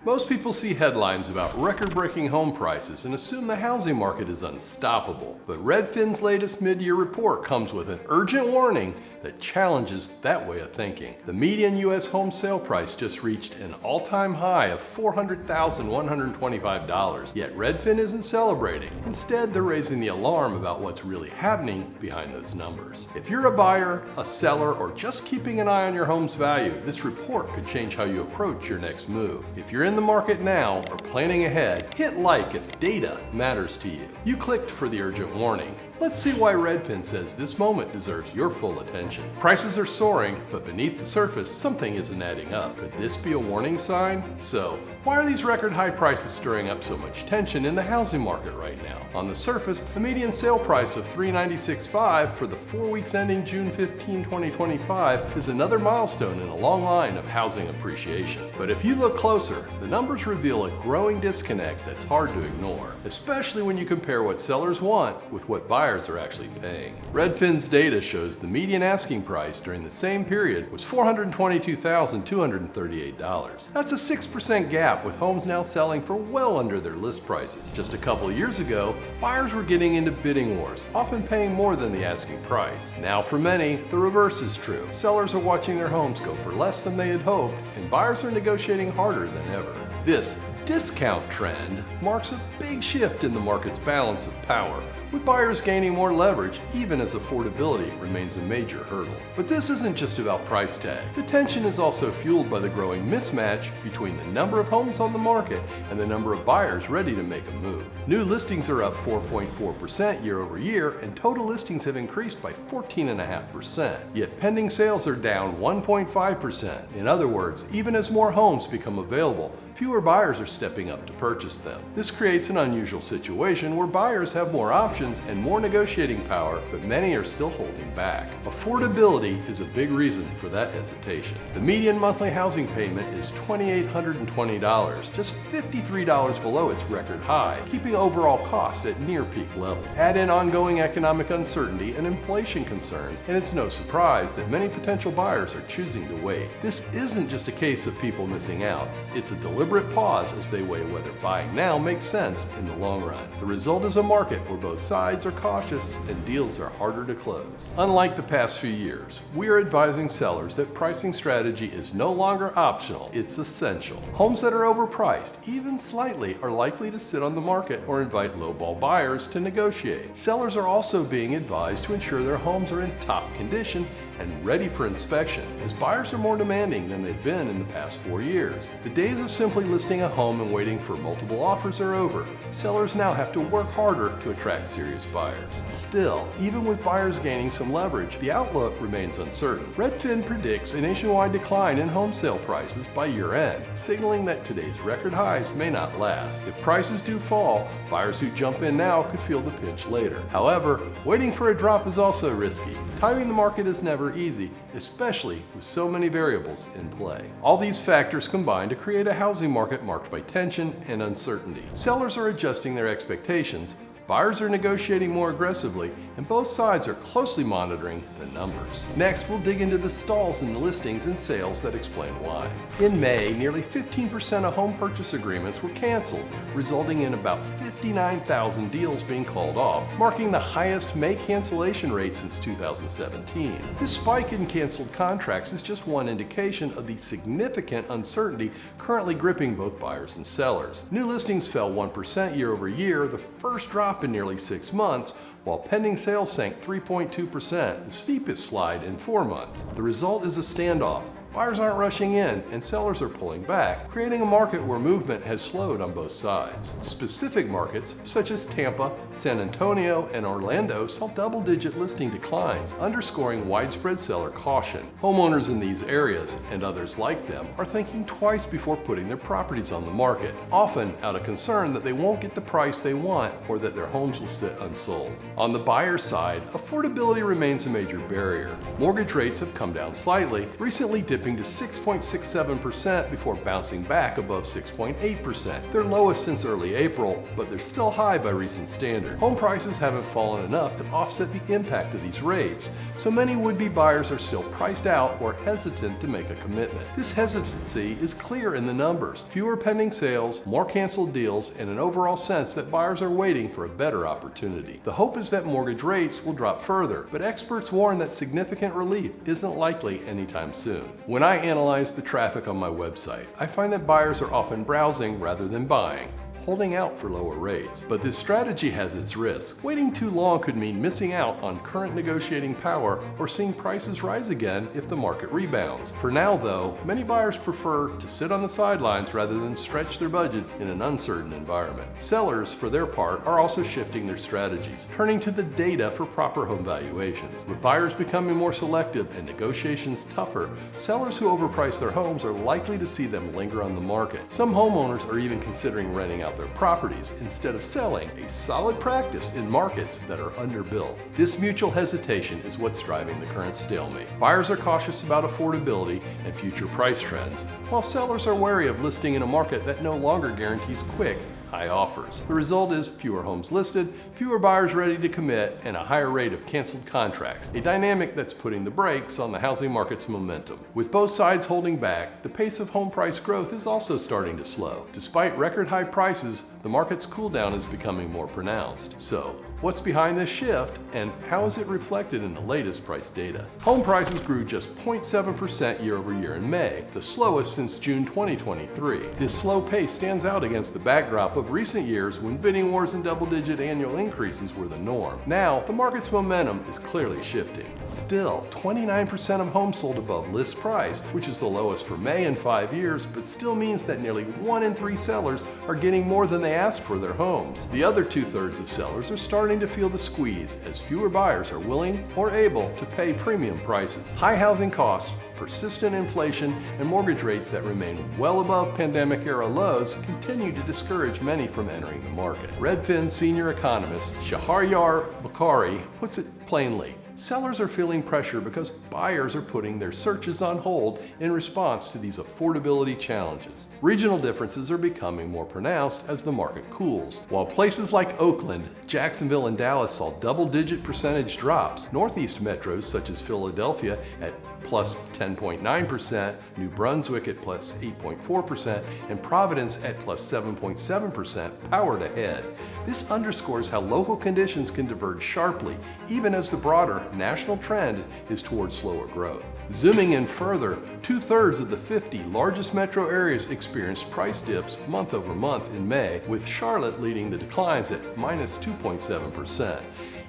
Most people see headlines about record-breaking home prices and assume the housing market is unstoppable. But Redfin's latest mid-year report comes with an urgent warning that challenges that way of thinking. The median U.S. home sale price just reached an all-time high of $400,125, yet Redfin isn't celebrating. Instead, they're raising the alarm about what's really happening behind those numbers. If you're a buyer, a seller, or just keeping an eye on your home's value, this report could change how you approach your next move. If you're in the market now or planning ahead, hit like if data matters to you. You clicked for the urgent warning. Let's see why Redfin says this moment deserves your full attention. Prices are soaring, but beneath the surface, something isn't adding up. Could this be a warning sign? So, why are these record high prices stirring up so much tension in the housing market right now? On the surface, the median sale price of $396,500 for the 4 weeks ending June 15, 2025 is another milestone in a long line of housing appreciation. But if you look closer, the numbers reveal a growing disconnect that's hard to ignore, especially when you compare what sellers want with what buyers are actually paying. Redfin's data shows the median asking price during the same period was $422,238. That's a 6% gap, with homes now selling for well under their list prices. Just a couple years ago, buyers were getting into bidding wars, often paying more than the asking price. Now for many, the reverse is true. Sellers are watching their homes go for less than they had hoped, and buyers are negotiating harder than ever. This discount trend marks a big shift in the market's balance of power, with buyers gaining more leverage even as affordability remains a major hurdle. But this isn't just about price tag. The tension is also fueled by the growing mismatch between the number of homes on the market and the number of buyers ready to make a move. New listings are up 4.4% year over year, and total listings have increased by 14.5%. Yet pending sales are down 1.5%. In other words, even as more homes become available, fewer buyers are stepping up to purchase them. This creates an unusual situation where buyers have more options and more negotiating power, but many are still holding back. Affordability is a big reason for that hesitation. The median monthly housing payment is $2,820, just $53 below its record high, keeping overall costs at near peak levels. Add in ongoing economic uncertainty and inflation concerns, and it's no surprise that many potential buyers are choosing to wait. This isn't just a case of people missing out, it's a deliberate pause as they weigh whether buying now makes sense in the long run. The result is a market where both sides are cautious and deals are harder to close. Unlike the past few years, we are advising sellers that pricing strategy is no longer optional, it's essential. Homes that are overpriced, even slightly, are likely to sit on the market or invite lowball buyers to negotiate. Sellers are also being advised to ensure their homes are in top condition and ready for inspection, as buyers are more demanding than they've been in the past 4 years. The days of simply listing a home and waiting for multiple offers are over. Sellers now have to work harder to attract serious buyers. Still, even with buyers gaining some leverage, the outlook remains uncertain. Redfin predicts a nationwide decline in home sale prices by year-end, signaling that today's record highs may not last. If prices do fall, buyers who jump in now could feel the pinch later. However, waiting for a drop is also risky. Timing the market is never easy, especially with so many variables in play. All these factors combine to create a housing market marked by tension and uncertainty. Sellers are adjusting their expectations, buyers are negotiating more aggressively, and both sides are closely monitoring the numbers. Next, we'll dig into the stalls in the listings and sales that explain why. In May, nearly 15% of home purchase agreements were canceled, resulting in about 59,000 deals being called off, marking the highest May cancellation rate since 2017. This spike in canceled contracts is just one indication of the significant uncertainty currently gripping both buyers and sellers. New listings fell 1% year over year, the first drop in nearly 6 months, while pending sales sank 3.2%, the steepest slide in 4 months. The result is a standoff. Buyers aren't rushing in, and sellers are pulling back, creating a market where movement has slowed on both sides. Specific markets, such as Tampa, San Antonio, and Orlando, saw double-digit listing declines, underscoring widespread seller caution. Homeowners in these areas, and others like them, are thinking twice before putting their properties on the market, often out of concern that they won't get the price they want or that their homes will sit unsold. On the buyer side, affordability remains a major barrier. Mortgage rates have come down slightly, recently dipping dipping to 6.67% before bouncing back above 6.8%. Their lowest since early April, but they're still high by recent standards. Home prices haven't fallen enough to offset the impact of these rates, so many would-be buyers are still priced out or hesitant to make a commitment. This hesitancy is clear in the numbers. Fewer pending sales, more canceled deals, and an overall sense that buyers are waiting for a better opportunity. The hope is that mortgage rates will drop further, but experts warn that significant relief isn't likely anytime soon. When I analyze the traffic on my website, I find that buyers are often browsing rather than buying, holding out for lower rates. But this strategy has its risks. Waiting too long could mean missing out on current negotiating power or seeing prices rise again if the market rebounds. For now, though, many buyers prefer to sit on the sidelines rather than stretch their budgets in an uncertain environment. Sellers, for their part, are also shifting their strategies, turning to the data for proper home valuations. With buyers becoming more selective and negotiations tougher, sellers who overprice their homes are likely to see them linger on the market. Some homeowners are even considering renting out their properties instead of selling, a solid practice in markets that are underbuilt. This mutual hesitation is what's driving the current stalemate. Buyers are cautious about affordability and future price trends, while sellers are wary of listing in a market that no longer guarantees quick, high offers. The result is fewer homes listed, fewer buyers ready to commit, and a higher rate of canceled contracts, a dynamic that's putting the brakes on the housing market's momentum. With both sides holding back, the pace of home price growth is also starting to slow. Despite record high prices, the market's cool down is becoming more pronounced. So, what's behind this shift, and how is it reflected in the latest price data? Home prices grew just 0.7% year over year in May, the slowest since June 2023. This slow pace stands out against the backdrop of recent years when bidding wars and double-digit annual increases were the norm. Now, the market's momentum is clearly shifting. Still, 29% of homes sold above list price, which is the lowest for May in 5 years, but still means that nearly 1 in 3 sellers are getting more than they asked for their homes. The other 2/3 of sellers are starting to feel the squeeze as fewer buyers are willing or able to pay premium prices. High housing costs, persistent inflation, and mortgage rates that remain well above pandemic-era lows continue to discourage many from entering the market. Redfin senior economist Shaharyar Bukhari puts it plainly. Sellers are feeling pressure because buyers are putting their searches on hold in response to these affordability challenges. Regional differences are becoming more pronounced as the market cools. While places like Oakland, Jacksonville, and Dallas saw double-digit percentage drops, Northeast metros such as Philadelphia at plus 10.9%, New Brunswick at plus 8.4%, and Providence at plus 7.7% powered ahead. This underscores how local conditions can diverge sharply, even as the broader national trend is towards slower growth. Zooming in further, 2/3 of the 50 largest metro areas experienced price dips month over month in May, with Charlotte leading the declines at minus 2.7%.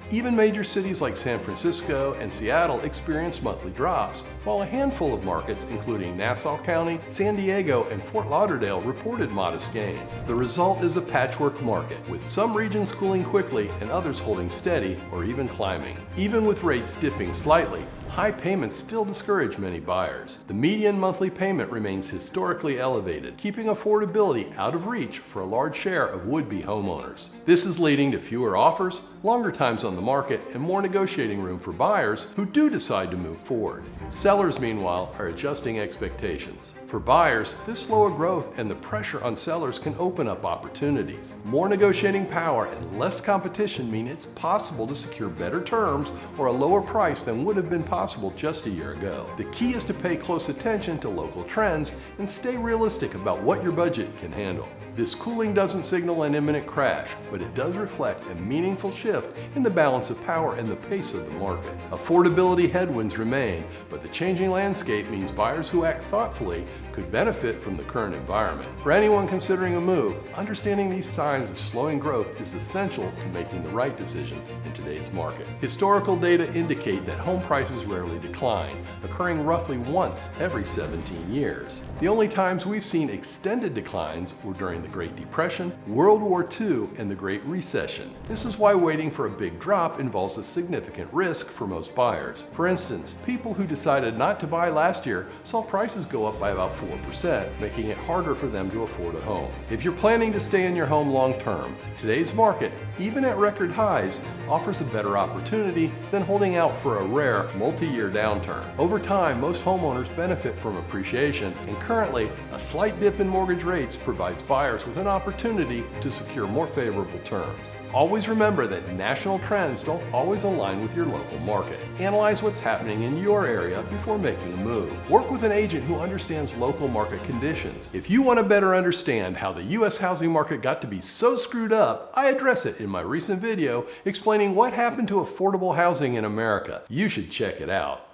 Even major cities like San Francisco and Seattle experienced monthly drops, while a handful of markets, including Nassau County, San Diego, and Fort Lauderdale, reported modest gains. The result is a patchwork market, with some regions cooling quickly and others holding steady or even climbing. Even with rates dipping slightly, high payments still discourage many buyers. The median monthly payment remains historically elevated, keeping affordability out of reach for a large share of would-be homeowners. This is leading to fewer offers, longer times on the market, and more negotiating room for buyers who do decide to move forward. Sellers, meanwhile, are adjusting expectations. For buyers, this slower growth and the pressure on sellers can open up opportunities. More negotiating power and less competition mean it's possible to secure better terms or a lower price than would have been possible just a year ago. The key is to pay close attention to local trends and stay realistic about what your budget can handle. This cooling doesn't signal an imminent crash, but it does reflect a meaningful shift in the balance of power and the pace of the market. Affordability headwinds remain, but the changing landscape means buyers who act thoughtfully could benefit from the current environment. For anyone considering a move, understanding these signs of slowing growth is essential to making the right decision in today's market. Historical data indicate that home prices rarely decline, occurring roughly once every 17 years. The only times we've seen extended declines were during the Great Depression, World War II, and the Great Recession. This is why waiting for a big drop involves a significant risk for most buyers. For instance, people who decided not to buy last year saw prices go up by about 4%, making it harder for them to afford a home. If you're planning to stay in your home long term, today's market, even at record highs, offers a better opportunity than holding out for a rare multi-year downturn. Over time, most homeowners benefit from appreciation, and currently, a slight dip in mortgage rates provides buyers with an opportunity to secure more favorable terms. Always remember that national trends don't always align with your local market. Analyze what's happening in your area before making a move. Work with an agent who understands local market conditions. If you want to better understand how the U.S. housing market got to be so screwed up, I address it in my recent video explaining what happened to affordable housing in America. You should check it out.